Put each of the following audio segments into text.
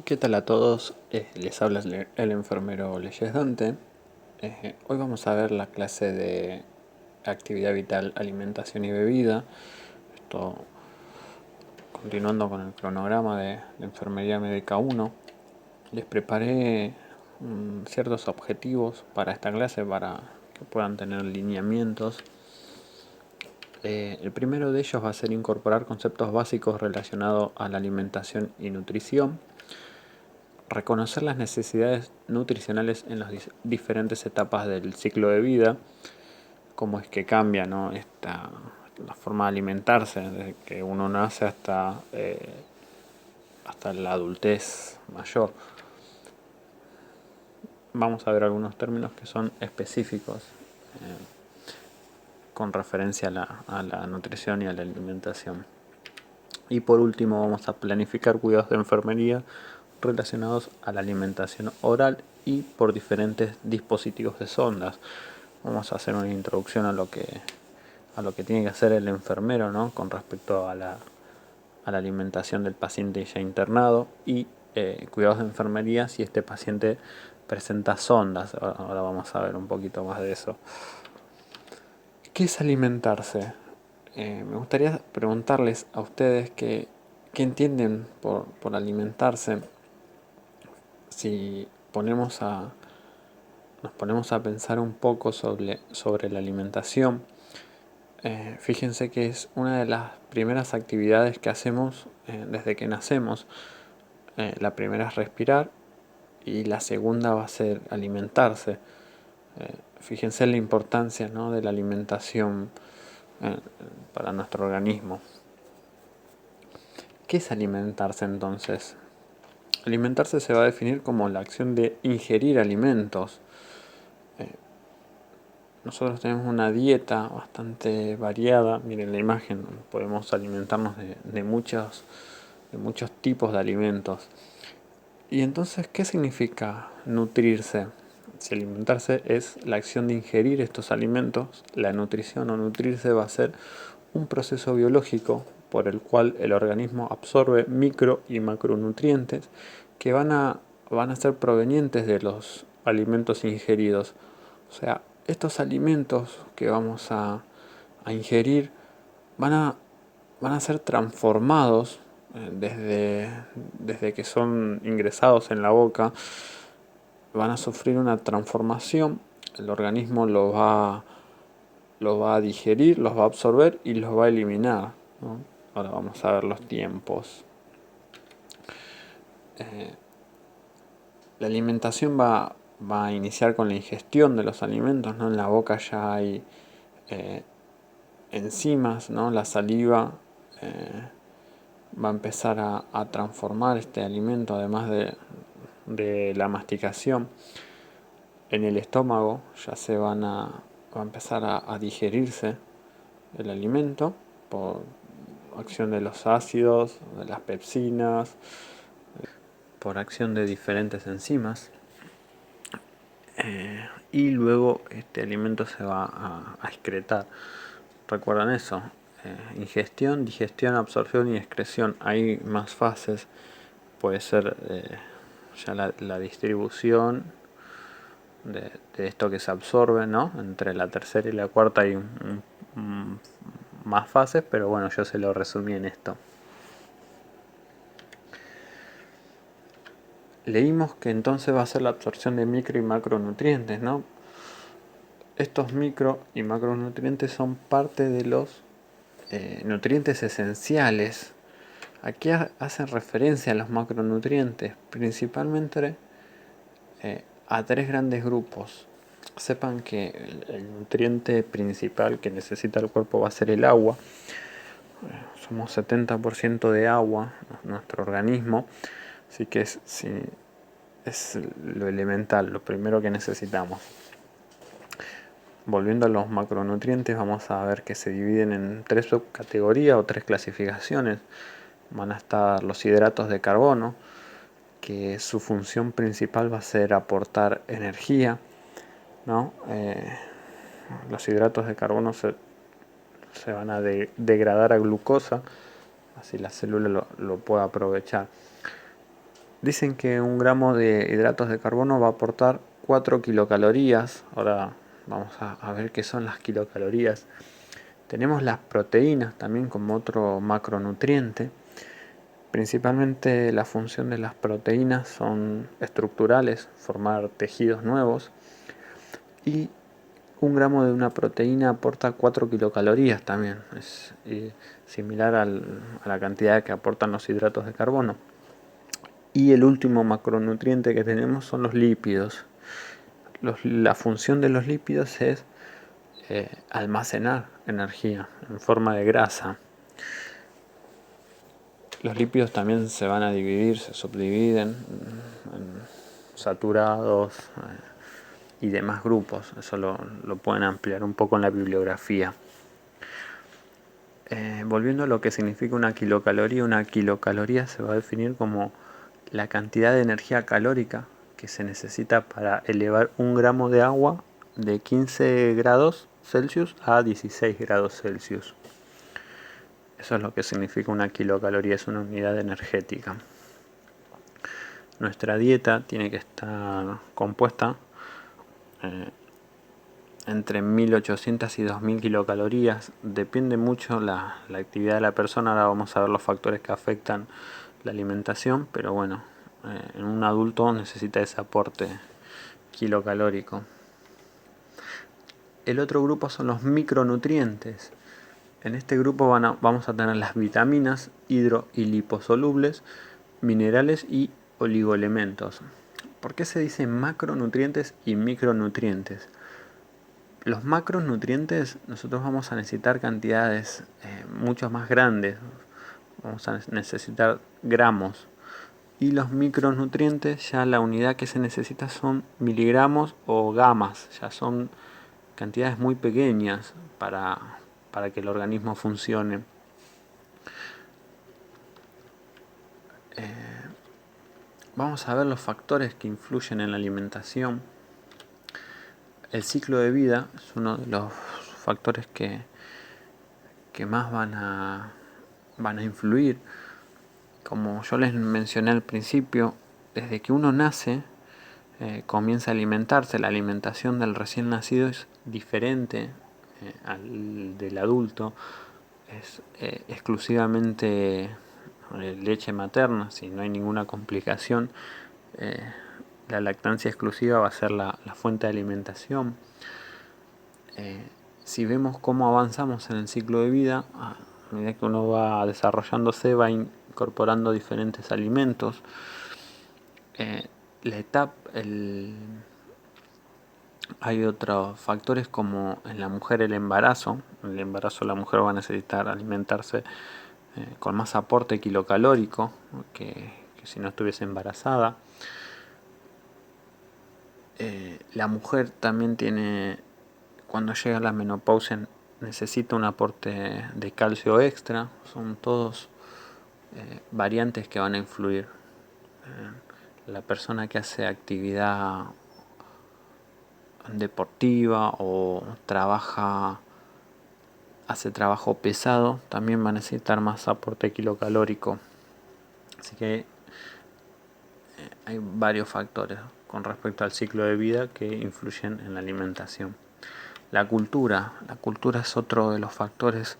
¿Qué tal a todos? Les habla el enfermero Leyes Dante. Hoy vamos a ver la clase de actividad vital, alimentación y bebida. Esto continuando con el cronograma de Enfermería Médica 1. Les preparé ciertos objetivos para esta clase para que puedan tener lineamientos. El primero de ellos va a ser incorporar conceptos básicos relacionados a la alimentación y nutrición. Reconocer las necesidades nutricionales en las diferentes etapas del ciclo de vida, cómo es que cambia, ¿no? La forma de alimentarse desde que uno nace hasta la adultez mayor. Vamos a ver algunos términos que son específicos con referencia a la nutrición y a la alimentación. Y por último vamos a planificar cuidados de enfermería relacionados a la alimentación oral y por diferentes dispositivos de sondas. Vamos a hacer una introducción a lo que tiene que hacer el enfermero, ¿no? Con respecto a la alimentación del paciente ya internado y cuidados de enfermería si este paciente presenta sondas. Ahora vamos a ver un poquito más de eso. ¿Qué es alimentarse? Me gustaría preguntarles a ustedes qué entienden por alimentarse. Si nos ponemos a pensar un poco sobre la alimentación, fíjense que es una de las primeras actividades que hacemos desde que nacemos. La primera es respirar y la segunda va a ser alimentarse. Fíjense la importancia, ¿no?, de la alimentación eh, para nuestro organismo. ¿Qué es alimentarse entonces? Alimentarse se va a definir como la acción de ingerir alimentos. Nosotros tenemos una dieta bastante variada. Miren la imagen, podemos alimentarnos de muchos tipos de alimentos. Y entonces, ¿qué significa nutrirse? Si alimentarse es la acción de ingerir estos alimentos, la nutrición o nutrirse va a ser un proceso biológico por el cual el organismo absorbe micro y macronutrientes que van a ser provenientes de los alimentos ingeridos. O sea, estos alimentos que vamos a ingerir van a, van a ser transformados desde que son ingresados en la boca, van a sufrir una transformación, el organismo los va a digerir, los va a absorber y los va a eliminar, ¿no? Ahora vamos a ver los tiempos. Eh, la alimentación va a iniciar con la ingestión de los alimentos, ¿no? En la boca ya hay eh, enzimas, ¿no? La saliva va a empezar a transformar este alimento, además de la masticación. En el estómago ya va a empezar a digerirse el alimento por acción de los ácidos, de las pepsinas, por acción de diferentes enzimas. Y luego este alimento se va a excretar. ¿Recuerdan eso? Ingestión, digestión, absorción y excreción. Hay más fases. Puede ser ya la distribución de esto que se absorbe, ¿no? Entre la tercera y la cuarta hay más fases, pero bueno, yo se lo resumí en esto. Leímos que entonces va a ser la absorción de micro y macronutrientes, ¿no? Estos micro y macronutrientes son parte de los nutrientes esenciales. Aquí hacen referencia a los macronutrientes, principalmente a tres grandes grupos. Sepan que el nutriente principal que necesita el cuerpo va a ser el agua. Somos 70% de agua, nuestro organismo, así que es lo elemental, lo primero que necesitamos. Volviendo a los macronutrientes, vamos a ver que se dividen en tres subcategorías o tres clasificaciones. Van a estar los hidratos de carbono, que su función principal va a ser aportar energía, ¿no? Los hidratos de carbono se van a degradar a glucosa, así la célula lo puede aprovechar. Dicen que un gramo de hidratos de carbono va a aportar 4 kilocalorías. Ahora vamos a ver qué son las kilocalorías. Tenemos las proteínas también como otro macronutriente. Principalmente la función de las proteínas son estructurales, formar tejidos nuevos. Y un gramo de una proteína aporta 4 kilocalorías también. Es similar a la cantidad que aportan los hidratos de carbono. Y el último macronutriente que tenemos son los lípidos. La función de los lípidos es almacenar energía en forma de grasa. Los lípidos también se van a dividir, se subdividen en saturados y demás grupos. Eso lo pueden ampliar un poco en la bibliografía. Volviendo a lo que significa una kilocaloría se va a definir como la cantidad de energía calórica que se necesita para elevar un gramo de agua de 15 grados Celsius a 16 grados Celsius. Eso es lo que significa una kilocaloría, es una unidad energética. Nuestra dieta tiene que estar compuesta entre 1800 y 2000 kilocalorías. Depende mucho la actividad de la persona. Ahora vamos a ver los factores que afectan la alimentación, pero bueno, en un adulto necesita ese aporte kilocalórico. El otro grupo son los micronutrientes. En este grupo vamos a tener las vitaminas, hidro y liposolubles, minerales y oligoelementos. ¿Por qué se dice macronutrientes y micronutrientes? Los macronutrientes nosotros vamos a necesitar cantidades mucho más grandes, vamos a necesitar gramos. Y los micronutrientes, ya la unidad que se necesita son miligramos o gamas, ya son cantidades muy pequeñas para que el organismo funcione. Vamos a ver los factores que influyen en la alimentación. El ciclo de vida es uno de los factores que más van a influir. Como yo les mencioné al principio, desde que uno nace comienza a alimentarse. La alimentación del recién nacido es diferente al del adulto. Es exclusivamente leche materna, si no hay ninguna complicación. La lactancia exclusiva va a ser la fuente de alimentación. Si vemos cómo avanzamos en el ciclo de vida, a medida que uno va desarrollándose, va incorporando diferentes alimentos. Hay otros factores como en la mujer el embarazo. En el embarazo la mujer va a necesitar alimentarse con más aporte kilocalórico que si no estuviese embarazada. La mujer también cuando llega a la menopausia necesita un aporte de calcio extra. Son todos variantes que van a influir. La persona que hace actividad deportiva o hace trabajo pesado también va a necesitar más aporte kilocalórico. Así que hay varios factores con respecto al ciclo de vida que influyen en la alimentación. La cultura es otro de los factores.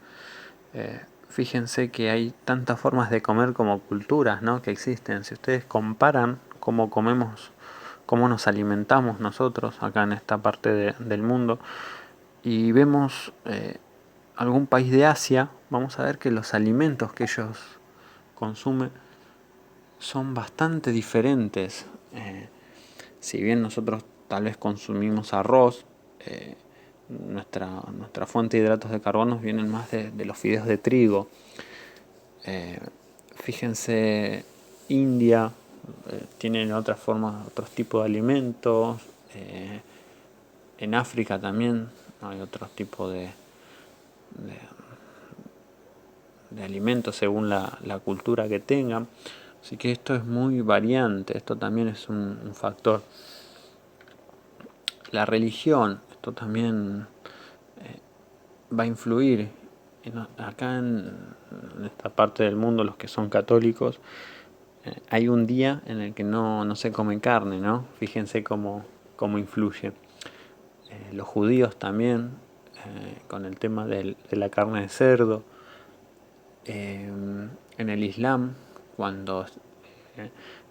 Fíjense que hay tantas formas de comer como culturas, ¿no?, que existen. Si ustedes comparan cómo comemos, cómo nos alimentamos nosotros acá en esta parte del mundo, y vemos algún país de Asia, vamos a ver que los alimentos que ellos consumen son bastante diferentes. Si bien nosotros tal vez consumimos arroz, nuestra fuente de hidratos de carbono vienen más de los fideos de trigo. Fíjense, India tienen otras formas, otros tipos de alimentos. En África también hay otros tipos de alimentos según la cultura que tengan. Así que esto es muy variante, esto también es un factor. La religión, esto también va a influir. Acá en esta parte del mundo, los que son católicos hay un día en el que no se come carne, ¿no? Fíjense cómo influye. Los judíos también, con el tema de la carne de cerdo. En el Islam, cuando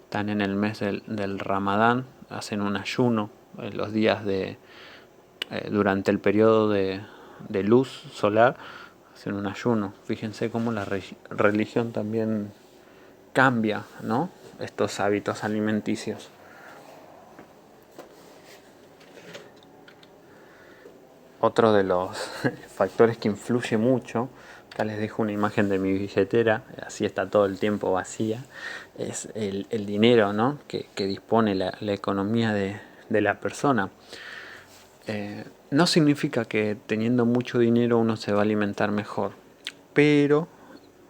están en el mes del Ramadán, hacen un ayuno los días durante el periodo de luz solar, hacen un ayuno. Fíjense cómo la religión también cambia, ¿no?, estos hábitos alimenticios. Otro de los factores que influye mucho, acá les dejo una imagen de mi billetera, así está todo el tiempo vacía, es el dinero, ¿no?, que dispone la economía de la persona. No significa que teniendo mucho dinero uno se va a alimentar mejor, pero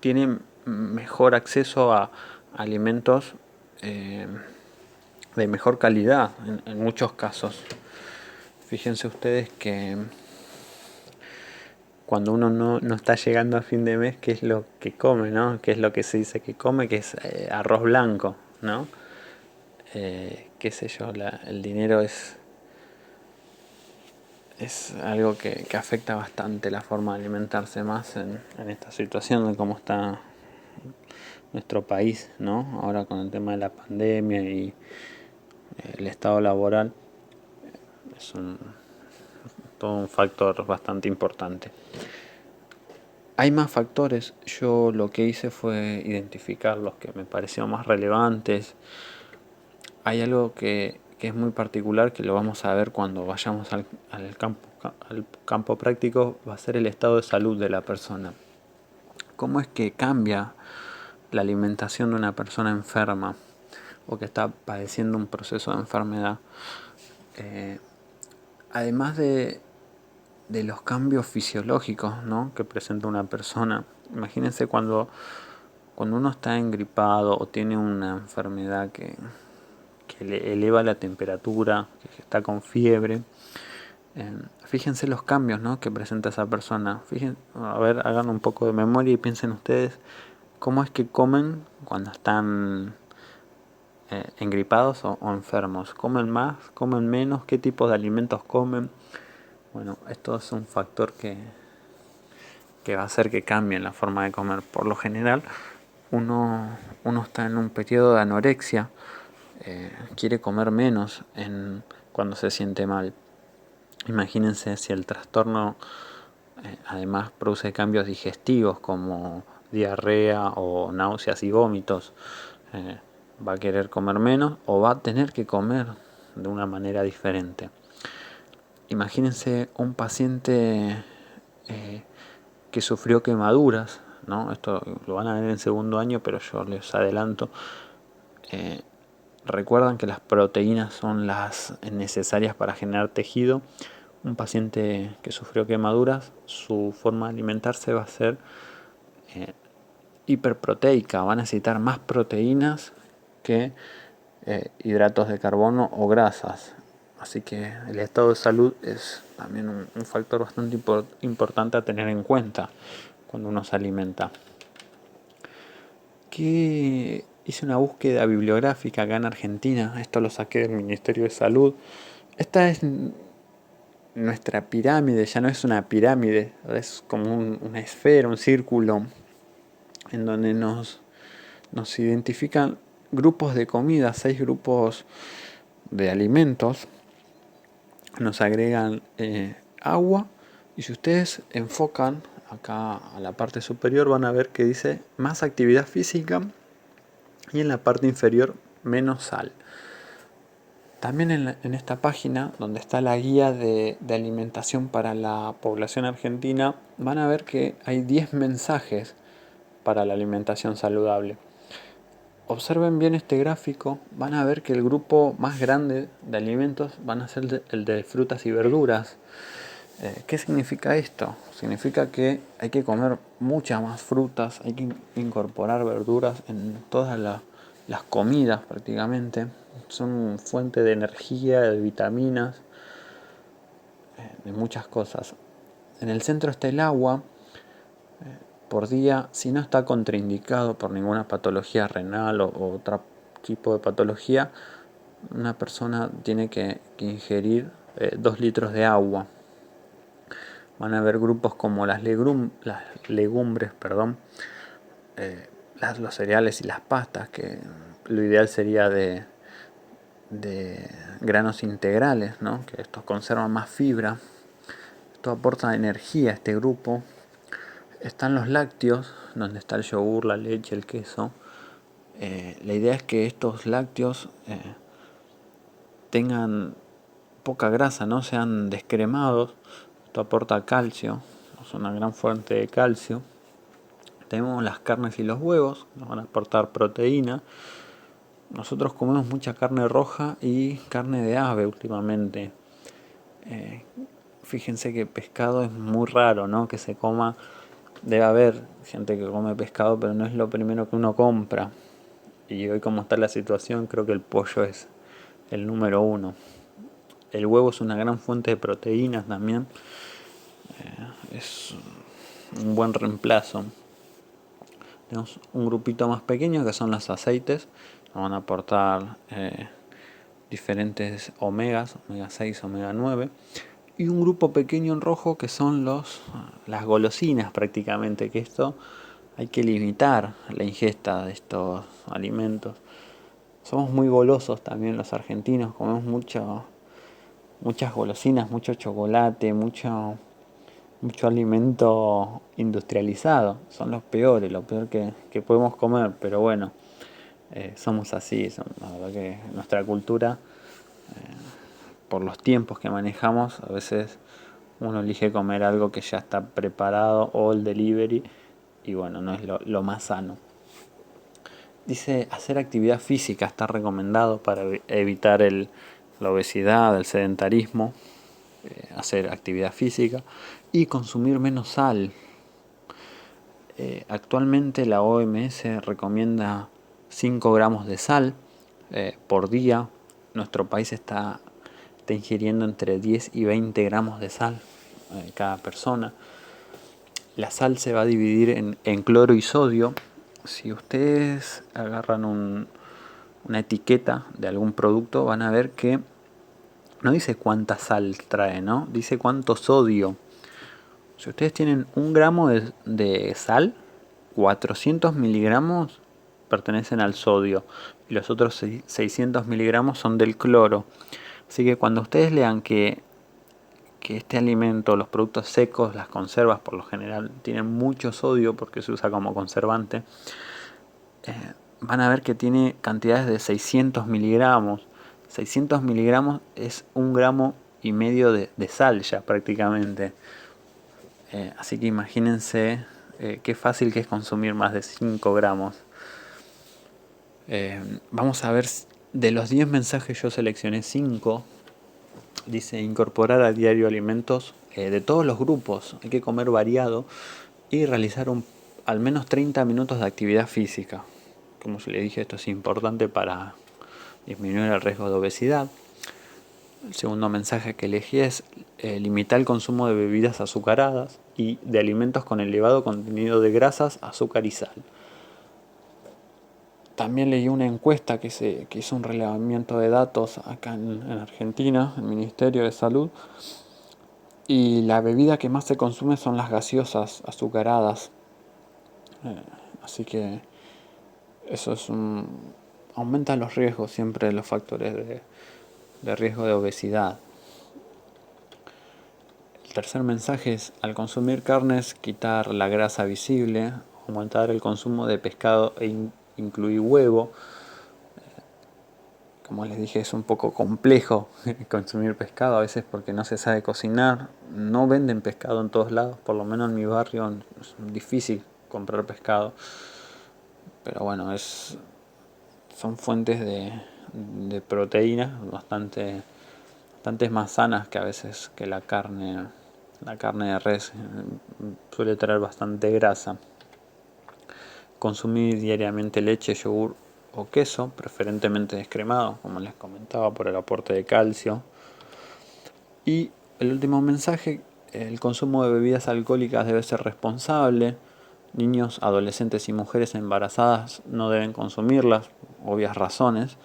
tiene mejor acceso a alimentos de mejor calidad en muchos casos. Fíjense ustedes que cuando uno no está llegando a fin de mes, ¿qué es lo que come, no? ¿Qué es lo que se dice que come? Que es arroz blanco, ¿no? Qué sé yo, el dinero es algo que afecta bastante la forma de alimentarse, más en esta situación de cómo está nuestro país, ¿no? Ahora con el tema de la pandemia y el estado laboral, es todo un factor bastante importante. Hay más factores. Yo lo que hice fue identificar los que me parecieron más relevantes. Hay algo que es muy particular, que lo vamos a ver cuando vayamos al campo práctico, va a ser el estado de salud de la persona. ¿Cómo es que cambia la alimentación de una persona enferma o que está padeciendo un proceso de enfermedad? Además de los cambios fisiológicos, ¿no?, que presenta una persona. Imagínense cuando uno está engripado o tiene una enfermedad que le eleva la temperatura, que está con fiebre. Fíjense los cambios, ¿no?, que presenta esa persona. A ver, hagan un poco de memoria y piensen ustedes cómo es que comen cuando están engripados o enfermos. ¿Comen más? ¿Comen menos? ¿Qué tipo de alimentos comen? Bueno, esto es un factor que va a hacer que cambien la forma de comer. Por lo general, uno está en un periodo de anorexia, quiere comer menos cuando se siente mal. Imagínense si el trastorno además produce cambios digestivos como diarrea o náuseas y vómitos. Va a querer comer menos o va a tener que comer de una manera diferente. Imagínense un paciente que sufrió quemaduras, ¿no? Esto lo van a ver en segundo año, pero yo les adelanto. Recuerdan que las proteínas son las necesarias para generar tejido. Un paciente que sufrió quemaduras, su forma de alimentarse va a ser hiperproteica, va a necesitar más proteínas que hidratos de carbono o grasas. Así que el estado de salud es también un factor bastante importante a tener en cuenta cuando uno se alimenta. Hice una búsqueda bibliográfica acá en Argentina, esto lo saqué del Ministerio de Salud. Esta es nuestra pirámide, ya no es una pirámide, es como una esfera, un círculo, en donde nos identifican grupos de comida, 6 grupos de alimentos, nos agregan agua, y si ustedes enfocan acá a la parte superior van a ver que dice más actividad física y en la parte inferior menos sal. También en esta página, donde está la guía de alimentación para la población argentina, van a ver que hay 10 mensajes para la alimentación saludable. Observen bien este gráfico, van a ver que el grupo más grande de alimentos van a ser el de frutas y verduras. ¿Qué significa esto? Significa que hay que comer muchas más frutas, hay que incorporar verduras en todas las comidas prácticamente. Son fuente de energía, de vitaminas, de muchas cosas. En el centro está el agua. por día. Si no está contraindicado por ninguna patología renal o otro tipo de patología, una persona tiene que ingerir 2 litros de agua. Van a haber grupos como las legumbres, los cereales y las pastas, que lo ideal sería de granos integrales, ¿no? Que estos conservan más fibra. Esto aporta energía a este grupo. Están los lácteos, donde está el yogur, la leche, el queso. La idea es que estos lácteos tengan poca grasa, no sean descremados. Esto aporta calcio, es una gran fuente de calcio. Tenemos las carnes y los huevos, nos van a aportar proteína. Nosotros comemos mucha carne roja y carne de ave últimamente. Fíjense que pescado es muy raro, ¿no? Que se coma. Debe haber gente que come pescado, pero no es lo primero que uno compra. Y hoy, como está la situación, creo que el pollo es el número uno. El huevo es una gran fuente de proteínas también. Es un buen reemplazo. Tenemos un grupito más pequeño que son los aceites. Nos van a aportar diferentes omegas, omega 6, omega 9. Y un grupo pequeño en rojo que son las golosinas prácticamente, que esto hay que limitar la ingesta de estos alimentos. Somos muy golosos también los argentinos, comemos muchas golosinas, mucho chocolate, mucho alimento industrializado. Son los peores, lo peor que podemos comer, pero bueno, somos así. La verdad que nuestra cultura, por los tiempos que manejamos, a veces uno elige comer algo que ya está preparado o el delivery, y bueno, no es lo más sano. Dice, hacer actividad física está recomendado para evitar la obesidad, el sedentarismo. Hacer actividad física y consumir menos sal. Actualmente la OMS recomienda 5 gramos de sal por día. Nuestro país está ingiriendo entre 10 y 20 gramos de sal cada persona. La sal se va a dividir en cloro y sodio. Si ustedes agarran una etiqueta de algún producto, van a ver que no dice cuánta sal trae, ¿no? Dice cuánto sodio. Si ustedes tienen 1 gramo de sal, 400 miligramos pertenecen al sodio y los otros 600 miligramos son del cloro. Así que cuando ustedes lean que este alimento, los productos secos, las conservas por lo general tienen mucho sodio porque se usa como conservante, van a ver que tiene cantidades de 600 miligramos. 600 miligramos es 1,5 gramos de sal ya prácticamente. Así que imagínense qué fácil que es consumir más de 5 gramos. Vamos a ver, de los 10 mensajes yo seleccioné 5. Dice incorporar a diario alimentos de todos los grupos. Hay que comer variado y realizar al menos 30 minutos de actividad física. Como les dije, esto es importante para disminuir el riesgo de obesidad. El segundo mensaje que elegí es limitar el consumo de bebidas azucaradas y de alimentos con elevado contenido de grasas, azúcar y sal. También leí una encuesta que hizo un relevamiento de datos acá en Argentina, el Ministerio de Salud, y la bebida que más se consume son las gaseosas azucaradas. Así que eso aumenta los riesgos siempre, los factores de riesgo de obesidad. El tercer mensaje es, al consumir carnes, quitar la grasa visible, aumentar el consumo de pescado e incluir huevo. Como les dije, es un poco complejo consumir pescado a veces porque no se sabe cocinar. No venden pescado en todos lados, por lo menos en mi barrio es difícil comprar pescado. Pero bueno, son fuentes de proteínas bastantes más sanas que a veces que la carne de res. Suele traer bastante grasa. Consumir diariamente leche, yogur o queso, preferentemente descremado, como les comentaba, por el aporte de calcio. Y el último mensaje, el consumo de bebidas alcohólicas debe ser responsable. Niños, adolescentes y mujeres embarazadas no deben consumirlas, obvias razones.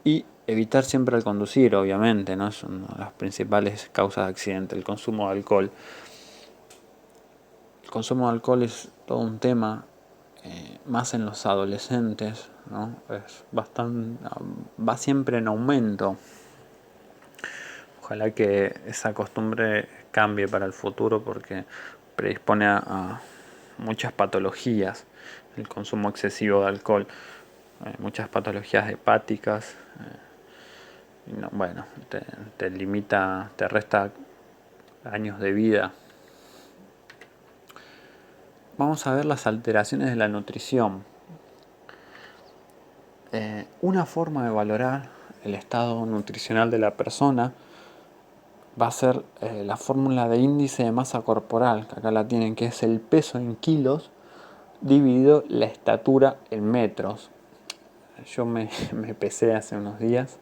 Y evitar siempre el conducir, obviamente, ¿no? Es una de las principales causas de accidente, el consumo de alcohol. El consumo de alcohol es todo un tema, más en los adolescentes, ¿no? Es bastante, va siempre en aumento. Ojalá que esa costumbre cambie para el futuro porque predispone a muchas patologías, el consumo excesivo de alcohol, muchas patologías hepáticas. Y no, bueno, te limita, te resta años de vida. Vamos a ver las alteraciones de la nutrición. Una forma de valorar el estado nutricional de la persona va a ser la fórmula de índice de masa corporal, que acá la tienen, que es el peso en kilos dividido la estatura en metros. Yo me pesé hace unos días,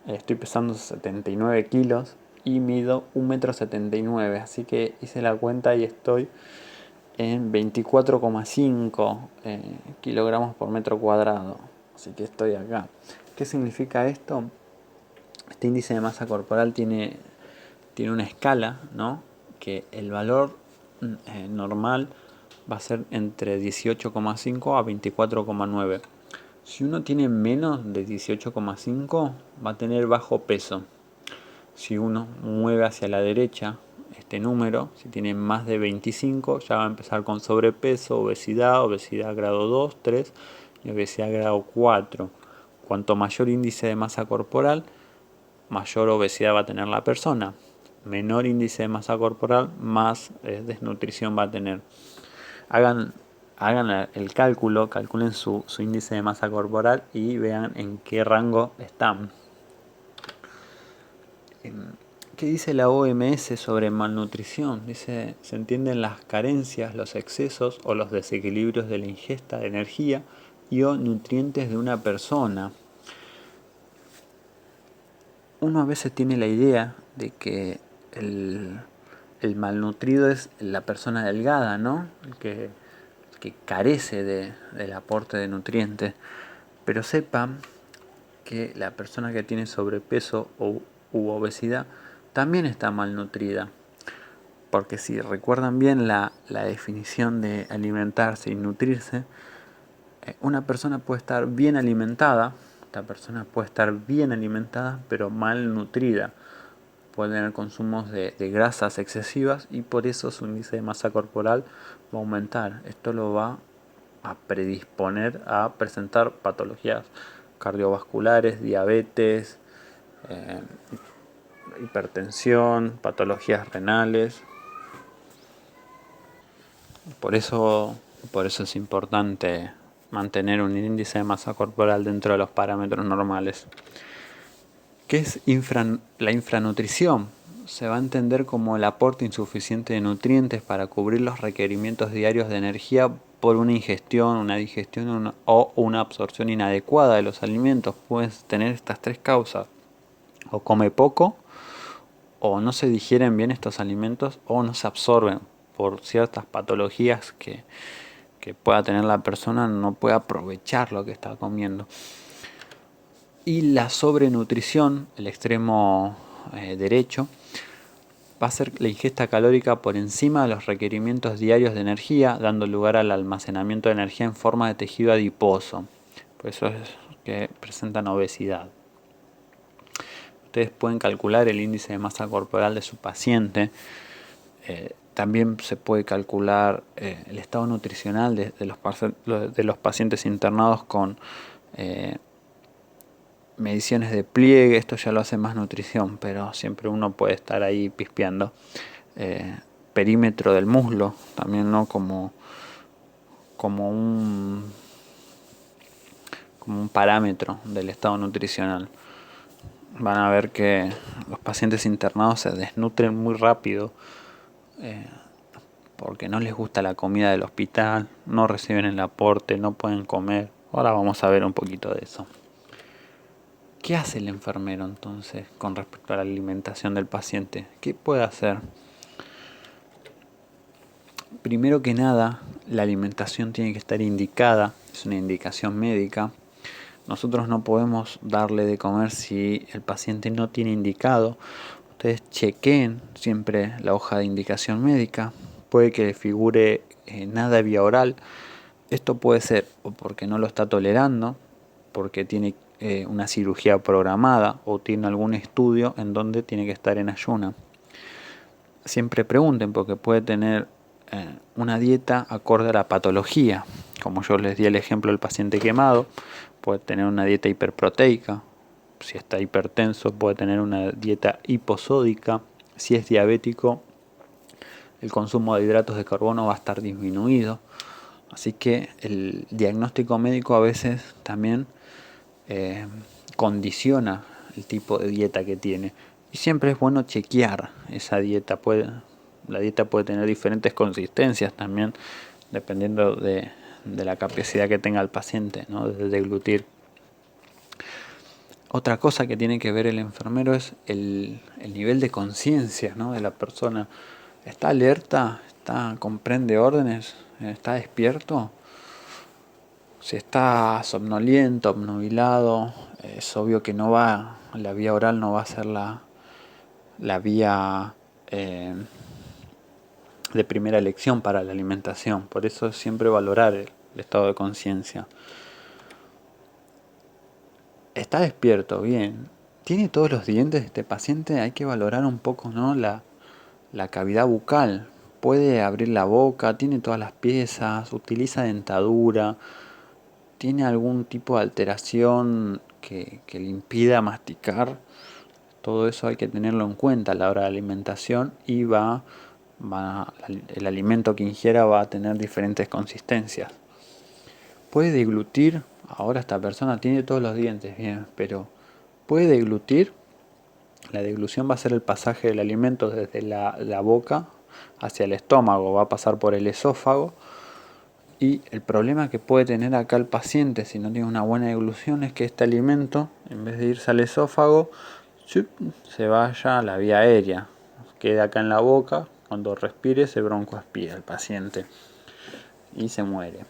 estoy pesando 79 kilos y mido 1,79 m, así que hice la cuenta y estoy en 24,5 kilogramos por metro cuadrado, así que estoy acá. ¿Qué significa esto? Este índice de masa corporal tiene una escala, ¿no? Que el valor normal va a ser entre 18,5 a 24,9. Si uno tiene menos de 18,5 va a tener bajo peso. Si uno mueve hacia la derecha este número, si tiene más de 25 ya va a empezar con sobrepeso, obesidad grado 2, 3 y obesidad grado 4. Cuanto mayor índice de masa corporal, mayor obesidad va a tener la persona. Menor índice de masa corporal, más desnutrición va a tener. Hagan el cálculo, calculen su índice de masa corporal y vean en qué rango están. ¿Qué dice la OMS sobre malnutrición? Dice, se entienden las carencias, los excesos o los desequilibrios de la ingesta de energía y o nutrientes de una persona. Uno a veces tiene la idea de que el malnutrido es la persona delgada, ¿no? El que carece del aporte de nutrientes. Pero sepan que la persona que tiene sobrepeso u obesidad también está malnutrida. Porque si recuerdan bien la definición de alimentarse y nutrirse, una persona puede estar bien alimentada, pero mal nutrida. Puede tener consumos de grasas excesivas y por eso su índice de masa corporal va a aumentar. Esto lo va a predisponer a presentar patologías cardiovasculares, diabetes, hipertensión, patologías renales. Por eso es importante mantener un índice de masa corporal dentro de los parámetros normales. ¿Qué es la infranutrición? Se va a entender como el aporte insuficiente de nutrientes para cubrir los requerimientos diarios de energía por una ingestión, una digestión o una absorción inadecuada de los alimentos. Puedes tener estas tres causas: o come poco, o no se digieren bien estos alimentos, o no se absorben por ciertas patologías que pueda tener la persona, no puede aprovechar lo que está comiendo. Y la sobrenutrición, el extremo derecho, va a ser la ingesta calórica por encima de los requerimientos diarios de energía, dando lugar al almacenamiento de energía en forma de tejido adiposo. Por eso es que presentan obesidad. Ustedes pueden calcular el índice de masa corporal de su paciente. También se puede calcular el estado nutricional de los pacientes internados con mediciones de pliegue. Esto ya lo hace más nutrición, pero siempre uno puede estar ahí pispeando. Perímetro del muslo también, ¿no? como un parámetro del estado nutricional. Van a ver que los pacientes internados se desnutren muy rápido porque no les gusta la comida del hospital, no reciben el aporte, no pueden comer. Ahora vamos a ver un poquito de eso. ¿Qué hace el enfermero entonces con respecto a la alimentación del paciente? ¿Qué puede hacer? primero que nada, la alimentación tiene que estar indicada, es una indicación médica. Nosotros no podemos darle de comer si el paciente no tiene indicado. Ustedes chequeen siempre la hoja de indicación médica. Puede que le figure nada vía oral. Esto puede ser o porque no lo está tolerando, porque tiene una cirugía programada o tiene algún estudio en donde tiene que estar en ayuna. Siempre pregunten porque puede tener una dieta acorde a la patología. Como yo les di el ejemplo del paciente quemado, puede tener una dieta hiperproteica. Si está hipertenso, puede tener una dieta hiposódica. Si es diabético, el consumo de hidratos de carbono va a estar disminuido. Así que el diagnóstico médico a veces también condiciona el tipo de dieta que tiene. Y siempre es bueno chequear esa dieta. La dieta puede tener diferentes consistencias también, dependiendo de la capacidad que tenga el paciente, ¿no?, de deglutir. Otra cosa que tiene que ver el enfermero es el nivel de conciencia, ¿no?, de la persona. ¿Está alerta? ¿Comprende órdenes? ¿Está despierto? Si está somnoliento, obnubilado, es obvio que la vía oral no va a ser la vía de primera elección para la alimentación. Por eso es siempre valorar el estado de conciencia. Está despierto, bien. ¿Tiene todos los dientes este paciente? Hay que valorar un poco, ¿no?, la cavidad bucal. Puede abrir la boca, tiene todas las piezas, utiliza dentadura, tiene algún tipo de alteración que le impida masticar. Todo eso hay que tenerlo en cuenta a la hora de alimentación y el alimento que ingiera va a tener diferentes consistencias. Puede deglutir. Ahora esta persona tiene todos los dientes, bien, pero puede deglutir. La deglución va a ser el pasaje del alimento desde la boca hacia el estómago, va a pasar por el esófago. Y el problema que puede tener acá el paciente si no tiene una buena deglución es que este alimento, en vez de irse al esófago, se vaya a la vía aérea, queda acá en la boca. Cuando respire se broncoaspira el paciente y se muere.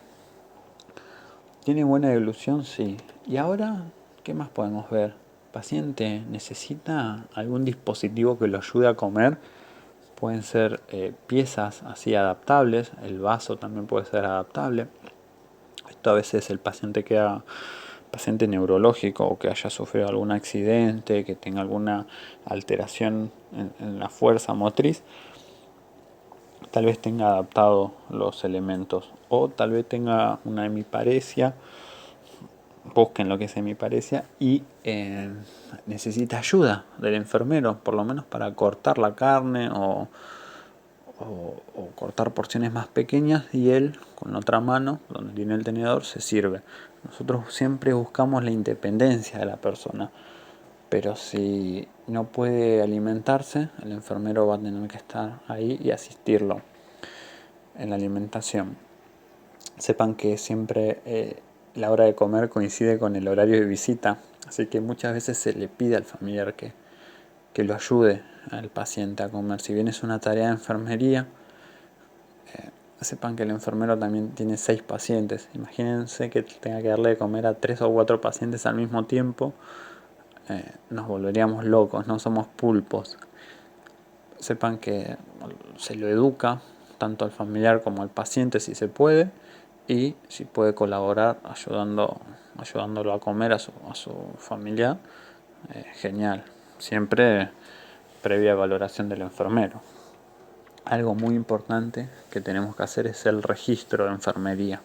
¿Tiene buena deglución? Sí. ¿Y ahora qué más podemos ver? ¿El paciente necesita algún dispositivo que lo ayude a comer? Pueden ser piezas así adaptables. El vaso también puede ser adaptable. Esto a veces el paciente neurológico o que haya sufrido algún accidente, que tenga alguna alteración en la fuerza motriz, tal vez tenga adaptado los elementos, o tal vez tenga una hemiparesia. Busquen lo que es hemiparesia y necesita ayuda del enfermero, por lo menos para cortar la carne o cortar porciones más pequeñas, y él con otra mano, donde tiene el tenedor, se sirve. Nosotros siempre buscamos la independencia de la persona, pero si no puede alimentarse, el enfermero va a tener que estar ahí y asistirlo en la alimentación. Sepan que siempre la hora de comer coincide con el horario de visita, así que muchas veces se le pide al familiar que lo ayude al paciente a comer. Si bien es una tarea de enfermería, sepan que el enfermero también tiene 6 pacientes. Imagínense que tenga que darle de comer a 3 o 4 pacientes al mismo tiempo. Nos volveríamos locos, no somos pulpos. Sepan que se lo educa tanto al familiar como al paciente si se puede, y si puede colaborar ayudándolo a comer a su familiar, genial. Siempre previa valoración del enfermero. Algo muy importante que tenemos que hacer es el registro de enfermería.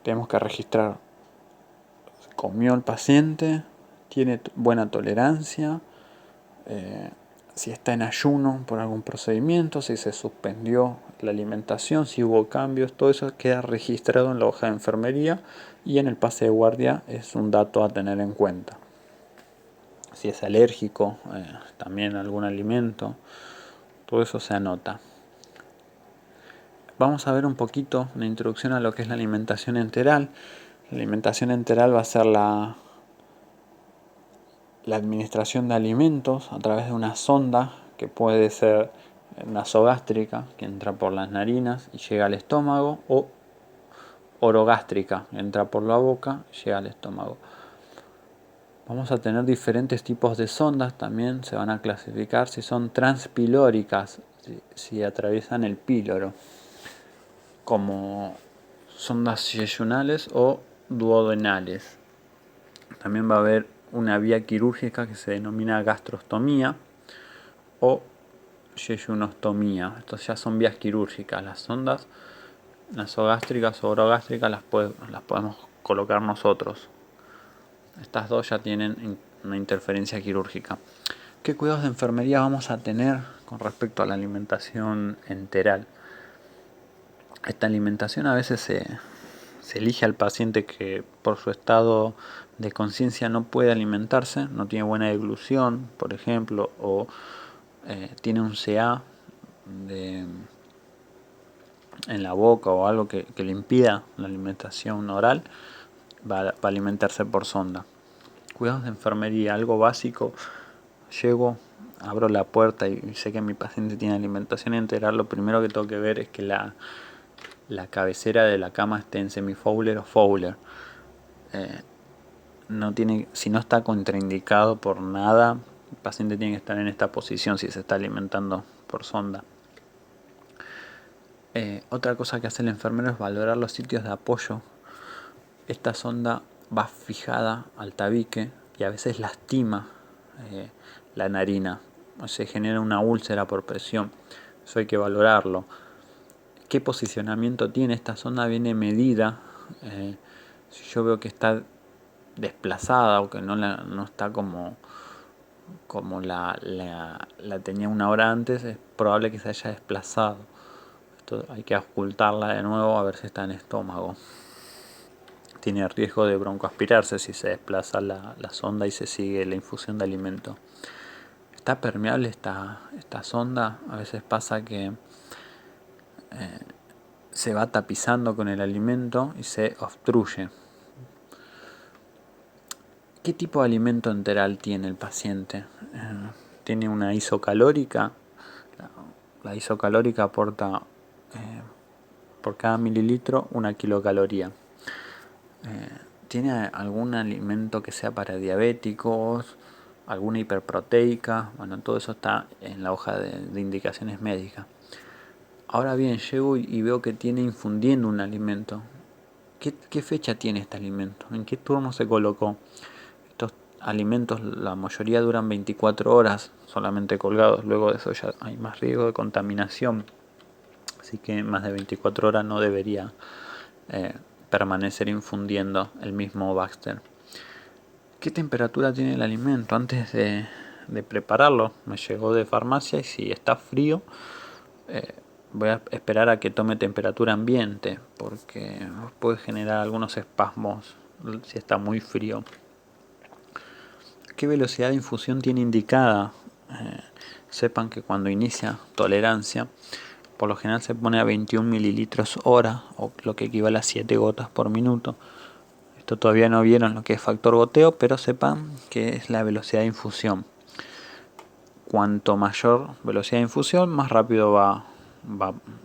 Tenemos que registrar: comió el paciente, tiene buena tolerancia, si está en ayuno por algún procedimiento, si se suspendió la alimentación, si hubo cambios. Todo eso queda registrado en la hoja de enfermería y en el pase de guardia es un dato a tener en cuenta. Si es alérgico también a algún alimento, todo eso se anota. Vamos a ver un poquito una introducción a lo que es la alimentación enteral. La alimentación enteral va a ser la administración de alimentos a través de una sonda que puede ser nasogástrica, que entra por las narinas y llega al estómago, o orogástrica, entra por la boca y llega al estómago. Vamos a tener diferentes tipos de sondas, también se van a clasificar si son transpilóricas, si atraviesan el píloro, como sondas yeyunales o duodenales. También va a haber una vía quirúrgica que se denomina gastrostomía o yeyunostomía. Estas ya son vías quirúrgicas. Las sondas nasogástricas o orogástricas las podemos colocar nosotros. Estas dos ya tienen una interferencia quirúrgica. ¿Qué cuidados de enfermería vamos a tener con respecto a la alimentación enteral? Esta alimentación a veces se elige al paciente que por su estado de conciencia no puede alimentarse, no tiene buena deglución, por ejemplo, o tiene un CA en la boca o algo que le impida la alimentación oral, va a alimentarse por sonda. Cuidados de enfermería, algo básico. Llego, abro la puerta y sé que mi paciente tiene alimentación enteral. Lo primero que tengo que ver es que la cabecera de la cama esté en semifowler o Fowler. Si no está contraindicado por nada, el paciente tiene que estar en esta posición si se está alimentando por sonda. Otra cosa que hace el enfermero es valorar los sitios de apoyo. Esta sonda va fijada al tabique y a veces lastima la narina. Se genera una úlcera por presión. Eso hay que valorarlo. ¿Qué posicionamiento tiene esta sonda? Viene medida. Si yo veo que está desplazada o que no está como la tenía una hora antes, es probable que se haya desplazado. Esto hay que ocultarla de nuevo a ver si está en estómago. Tiene riesgo de broncoaspirarse si se desplaza la sonda y se sigue la infusión de alimento. Está permeable esta sonda. A veces pasa que se va tapizando con el alimento y se obstruye. ¿Qué tipo de alimento enteral tiene el paciente? Tiene una isocalórica. La isocalórica aporta por cada mililitro 1 kilocaloría. ¿Tiene algún alimento que sea para diabéticos? ¿Alguna hiperproteica? Bueno, todo eso está en la hoja de indicaciones médicas. Ahora bien, llego y veo que tiene infundiendo un alimento. ¿Qué fecha tiene este alimento? ¿En qué turno se colocó? Estos alimentos, la mayoría duran 24 horas solamente colgados. Luego de eso ya hay más riesgo de contaminación. Así que más de 24 horas no debería permanecer infundiendo el mismo Baxter. ¿Qué temperatura tiene el alimento? Antes de prepararlo, me llegó de farmacia y si está frío, voy a esperar a que tome temperatura ambiente porque puede generar algunos espasmos si está muy frío. ¿Qué velocidad de infusión tiene indicada? Sepan que cuando inicia tolerancia, por lo general se pone a 21 mililitros hora, o lo que equivale a 7 gotas por minuto. Esto todavía no vieron lo que es factor goteo, pero sepan que es la velocidad de infusión. Cuanto mayor velocidad de infusión, más rápido va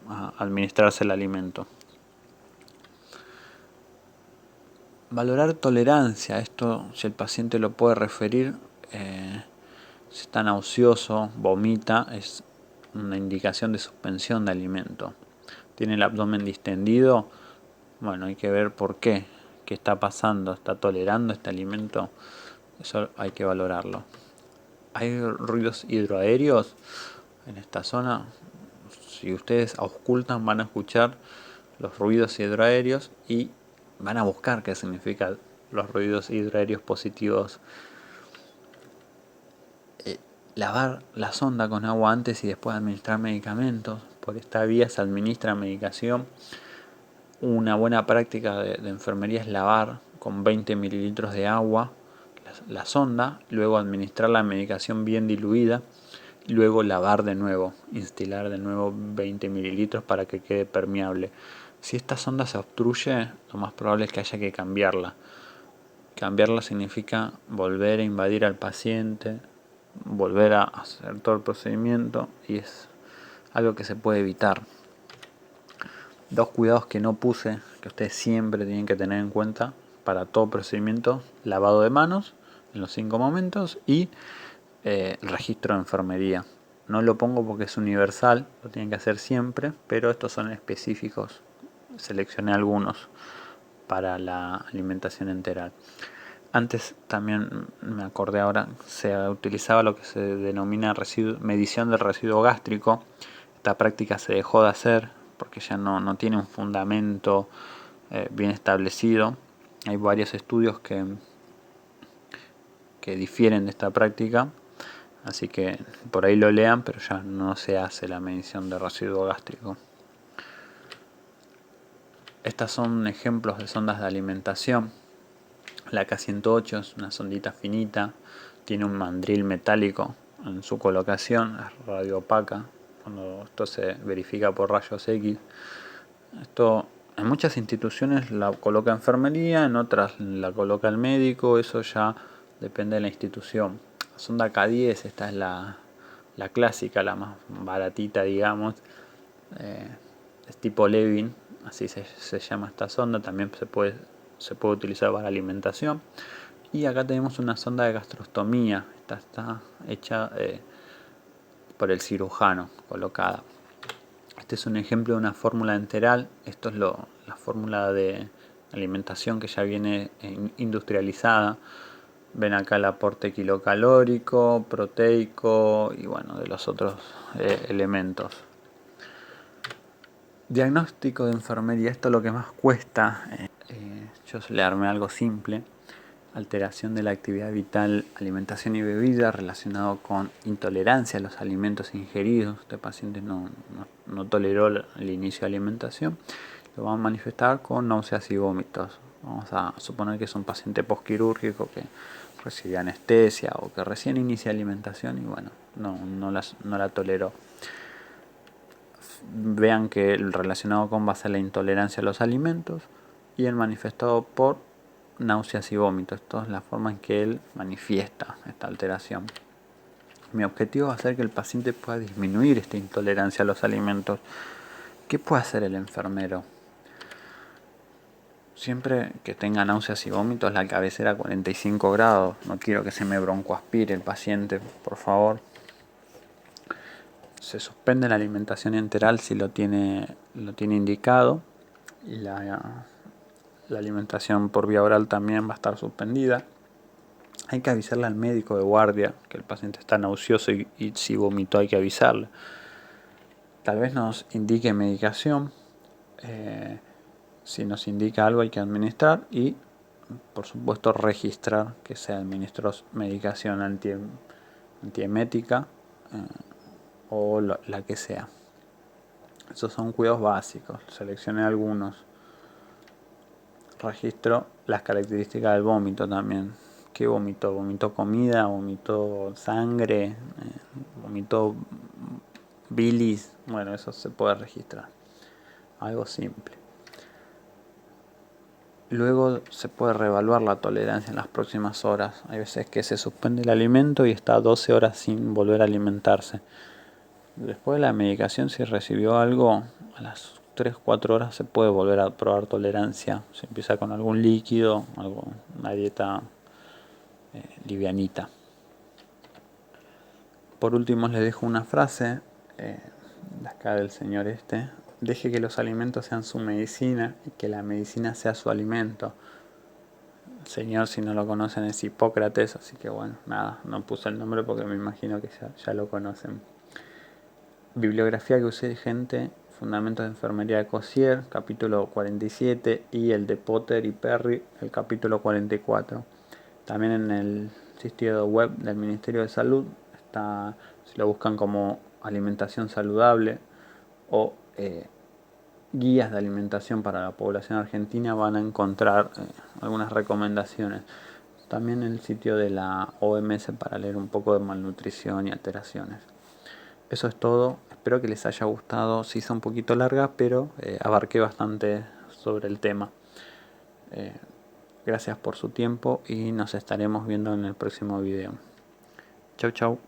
a administrarse el alimento. Valorar tolerancia, esto si el paciente lo puede referir, si está nauseoso, vomita, es una indicación de suspensión de alimento. Tiene el abdomen distendido, bueno, hay que ver por qué está pasando, está tolerando este alimento, eso hay que valorarlo. Hay ruidos hidroaéreos en esta zona. Si ustedes auscultan van a escuchar los ruidos hidroaéreos y van a buscar qué significan los ruidos hidroaéreos positivos. Lavar la sonda con agua antes y después de administrar medicamentos. Por esta vía se administra medicación. Una buena práctica de enfermería es lavar con 20 mililitros de agua la sonda, luego administrar la medicación bien diluida, y luego lavar de nuevo, instilar de nuevo 20 mililitros para que quede permeable. Si esta sonda se obstruye, lo más probable es que haya que cambiarla. Cambiarla significa volver a invadir al paciente, volver a hacer todo el procedimiento y es algo que se puede evitar. Dos cuidados que no puse, que ustedes siempre tienen que tener en cuenta para todo procedimiento: lavado de manos en los 5 momentos y el registro de enfermería. No lo pongo porque es universal, lo tienen que hacer siempre, pero estos son específicos. Seleccioné algunos para la alimentación enteral. Antes también me acordé ahora, se utilizaba lo que se denomina medición del residuo gástrico. Esta práctica se dejó de hacer porque ya no tiene un fundamento bien establecido. Hay varios estudios que difieren de esta práctica, así que por ahí lo lean, pero ya no se hace la medición de residuo gástrico. Estas son ejemplos de sondas de alimentación. La K108 es una sondita finita, tiene un mandril metálico en su colocación, es radio opaca, cuando esto se verifica por rayos X. Esto en muchas instituciones la coloca enfermería, en otras la coloca el médico, eso ya depende de la institución. La sonda K10, esta es la clásica, la más baratita, digamos, es tipo Levin, así se llama esta sonda. También se puede utilizar para alimentación. Y acá tenemos una sonda de gastrostomía, esta está hecha por el cirujano, colocada. Este es un ejemplo de una fórmula enteral. Esto es la fórmula de alimentación que ya viene industrializada. Ven acá el aporte kilocalórico, proteico y bueno, de los otros elementos. Diagnóstico de enfermería, esto es lo que más cuesta. Yo le armé algo simple: alteración de la actividad vital, alimentación y bebida relacionado con intolerancia a los alimentos ingeridos. Este paciente no toleró el inicio de alimentación. Lo vamos a manifestar con náuseas y vómitos. Vamos a suponer que es un paciente posquirúrgico que recibe anestesia o que recién inicia alimentación y bueno, no la toleró. Vean que el relacionado con va a ser la intolerancia a los alimentos y el manifestado por náuseas y vómitos. Esto es la forma en que él manifiesta esta alteración. Mi objetivo va a ser que el paciente pueda disminuir esta intolerancia a los alimentos. ¿Qué puede hacer el enfermero? Siempre que tenga náuseas y vómitos, la cabecera a 45 grados. No quiero que se me broncoaspire el paciente, por favor. Se suspende la alimentación enteral si lo tiene indicado. Y la alimentación por vía oral también va a estar suspendida. Hay que avisarle al médico de guardia que el paciente está nauseoso y si vomitó hay que avisarle. Tal vez nos indique medicación. Si nos indica algo hay que administrar y por supuesto registrar que se administró medicación antiemética o la que sea. Esos son cuidados básicos. Seleccioné algunos. Registro las características del vómito también. ¿Qué vomitó? ¿Vomitó comida? ¿Vomitó sangre? ¿Vomitó bilis? Bueno, eso se puede registrar. Algo simple. Luego se puede reevaluar la tolerancia en las próximas horas. Hay veces que se suspende el alimento y está 12 horas sin volver a alimentarse. Después de la medicación, si recibió algo, a las 3-4 horas se puede volver a probar tolerancia. Se empieza con algún líquido, una dieta livianita. Por último les dejo una frase de acá del señor este: deje que los alimentos sean su medicina y que la medicina sea su alimento. El señor, si no lo conocen, es Hipócrates, así que bueno, nada, no puse el nombre porque me imagino que ya lo conocen. Bibliografía que usé, gente: Fundamentos de Enfermería de Cossier, capítulo 47, y el de Potter y Perry, el capítulo 44. También en el sitio web del Ministerio de Salud está, si lo buscan como alimentación saludable o guías de alimentación para la población argentina, van a encontrar algunas recomendaciones. También en el sitio de la OMS para leer un poco de malnutrición y alteraciones. Eso es todo. Espero que les haya gustado. Se hizo un poquito larga, pero abarqué bastante sobre el tema. Gracias por su tiempo y nos estaremos viendo en el próximo video. Chau, chau.